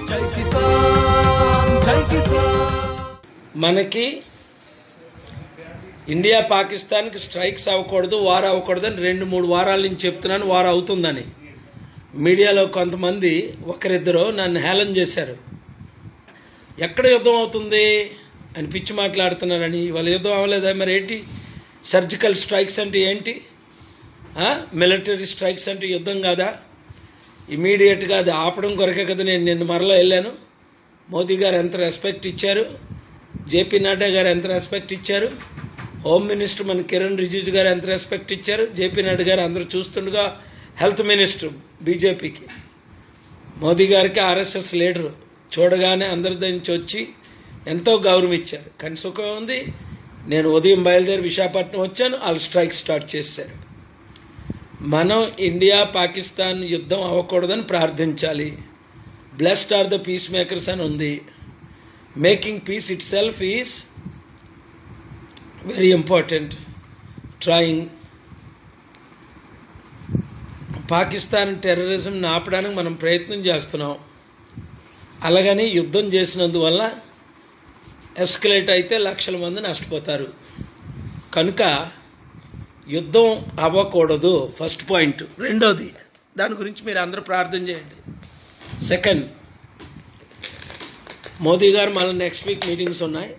జై కిసాన్ జై కిసాన్. మనకి ఇండియా పాకిస్తాన్కి స్ట్రైక్స్ అవ్వకూడదు, వార్ అవ్వకూడదు అని 2-3 వారాల నుంచి చెప్తున్నాను. వార్ అవుతుందని మీడియాలో కొంతమంది ఒకరిద్దరు నన్ను హేళన చేశారు. ఎక్కడ యుద్ధం అవుతుంది అని పిచ్చి మాట్లాడుతున్నారని. వాళ్ళ యుద్ధం అవ్వలేదా? మరి ఏంటి సర్జికల్ స్ట్రైక్స్ అంటే ఏంటి? మిలిటరీ స్ట్రైక్స్ అంటే యుద్ధం కాదా? ఇమీడియట్గా అది ఆపడం కొరకే కదా నేను నిన్న మరలా వెళ్ళాను. మోదీ గారు ఎంత రెస్పెక్ట్ ఇచ్చారు, జేపీ నడ్డా గారు ఎంత రెస్పెక్ట్ ఇచ్చారు, హోమ్ మినిస్టర్ మన కిరణ్ రిజిజు గారు ఎంత రెస్పెక్ట్ ఇచ్చారు, జేపీ నడ్డా గారు అందరూ చూస్తుండగా హెల్త్ మినిస్టర్ బీజేపీకి, మోదీ గారికి ఆర్ఎస్ఎస్ లీడరు చూడగానే అందరి నుంచి వచ్చి ఎంతో గౌరవం ఇచ్చారు. కానీ సుఖం ఉంది. నేను ఉదయం బయలుదేరి విశాఖపట్నం వచ్చాను, వాళ్ళు స్ట్రైక్ స్టార్ట్ చేశారు. మనం ఇండియా పాకిస్తాన్ యుద్ధం అవ్వకూడదని ప్రార్థించాలి. Blessed are the peace makers అని ఉంది. Making peace itself is very important. Trying Pakistan టెర్రరిజంని ఆపడానికి మనం ప్రయత్నం చేస్తున్నాం. అలాగని యుద్ధం చేసినందువల్ల ఎస్కలేట్ అయితే లక్షల మంది నష్టపోతారు. కనుక యుద్ధం అవ్వకూడదు ఫస్ట్ పాయింట్. రెండోది, దాని గురించి మీరు అందరూ ప్రార్థన చేయండి. సెకండ్, మోదీ గారు మళ్ళీ నెక్స్ట్ వీక్ మీటింగ్స్ ఉన్నాయి.